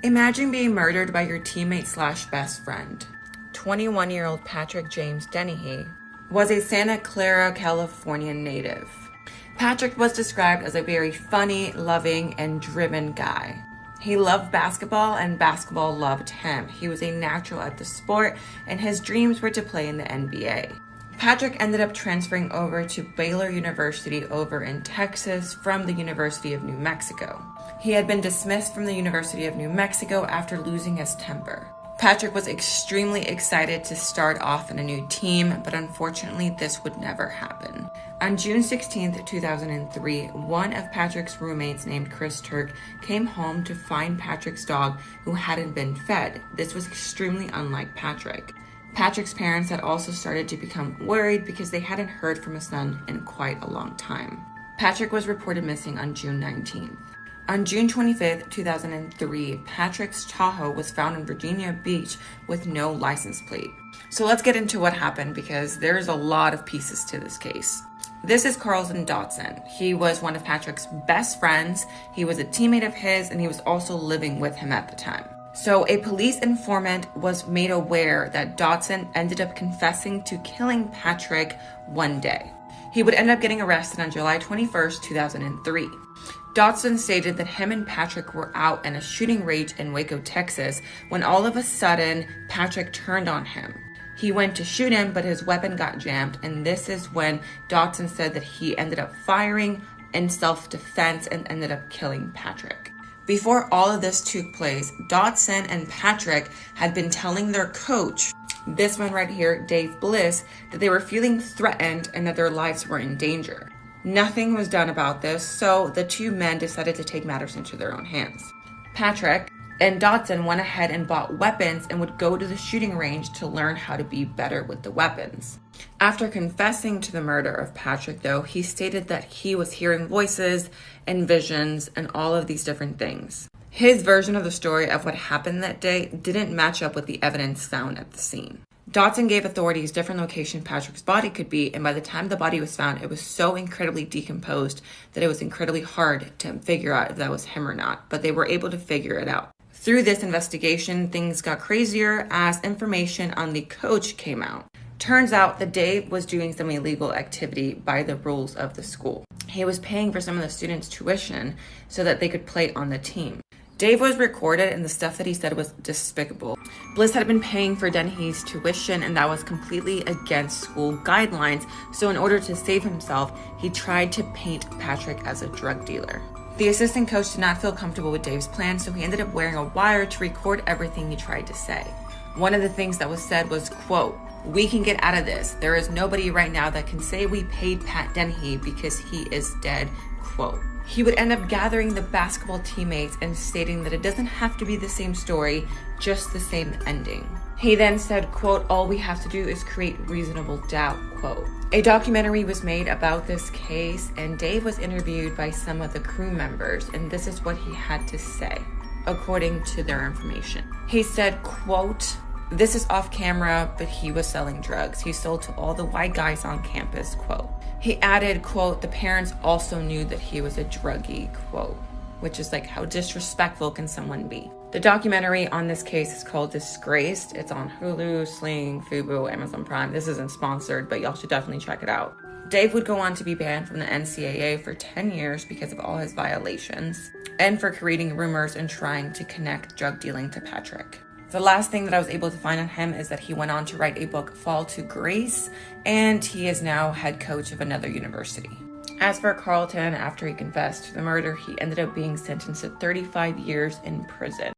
Imagine being murdered by your teammate slash best friend. 21-year-old Patrick James Dennehy was a Santa Clara, California native. Patrick was described as a very funny, loving, and driven guy. He loved basketball and basketball loved him. He was a natural at the sport and his dreams were to play in the NBA. Patrick ended up transferring over to Baylor University over in Texas from the University of New Mexico. He had been dismissed from the University of New Mexico after losing his temper. Patrick was extremely excited to start off in a new team, but unfortunately this would never happen. On June 16, 2003, one of Patrick's roommates named Chris Turk came home to find Patrick's dog who hadn't been fed. This was extremely unlike Patrick. Patrick's parents had also started to become worried because they hadn't heard from his son in quite a long time. Patrick was reported missing on June 19th. On June 25th, 2003, Patrick's Tahoe was found in Virginia Beach with no license plate. So let's get into what happened because there's a lot of pieces to this case. This is Carlton Dotson. He was one of Patrick's best friends. He was a teammate of his and he was also living with him at the time. So a police informant was made aware that Dotson ended up confessing to killing Patrick one day. He would end up getting arrested on July 21st, 2003. Dotson stated that him and Patrick were out in a shooting range in Waco, Texas, when all of a sudden, Patrick turned on him. He went to shoot him, but his weapon got jammed, and this is when Dotson said that he ended up firing in self-defense and ended up killing Patrick. Before all of this took place, Dotson and Patrick had been telling their coach, this one right here, Dave Bliss, that they were feeling threatened and that their lives were in danger. Nothing was done about this, so the two men decided to take matters into their own hands. Patrick and Dotson went ahead and bought weapons and would go to the shooting range to learn how to be better with the weapons. After confessing to the murder of Patrick, though, he stated that he was hearing voices and visions and all of these different things. His version of the story of what happened that day didn't match up with the evidence found at the scene. Dotson gave authorities different location Patrick's body could be, and by the time the body was found, it was so incredibly decomposed that it was incredibly hard to figure out if that was him or not, but they were able to figure it out. Through this investigation, things got crazier as information on the coach came out. Turns out that Dave was doing some illegal activity by the rules of the school. He was paying for some of the students' tuition so that they could play on the team. Dave was recorded and the stuff that he said was despicable. Bliss had been paying for Dennehy's tuition and that was completely against school guidelines. So in order to save himself, he tried to paint Patrick as a drug dealer. The assistant coach did not feel comfortable with Dave's plan, so he ended up wearing a wire to record everything he tried to say. One of the things that was said was, quote, "We can get out of this. There is nobody right now that can say we paid Pat Dennehy because he is dead," quote. He would end up gathering the basketball teammates and stating that it doesn't have to be the same story, just the same ending. He then said, quote, "All we have to do is create reasonable doubt," quote. A documentary was made about this case and Dave was interviewed by some of the crew members and this is what he had to say, according to their information. He said, quote, "This is off camera, but he was selling drugs. He sold to all the white guys on campus," quote. He added, quote, "The parents also knew that he was a druggie," quote, which is like, how disrespectful can someone be? The documentary on this case is called Disgraced. It's on Hulu, Sling, Fubo, Amazon Prime. This isn't sponsored, but y'all should definitely check it out. Dave would go on to be banned from the NCAA for 10 years because of all his violations and for creating rumors and trying to connect drug dealing to Patrick. The last thing that I was able to find on him is that he went on to write a book, Fall to Grace, and he is now head coach of another university. As for Carlton, after he confessed to the murder, he ended up being sentenced to 35 years in prison.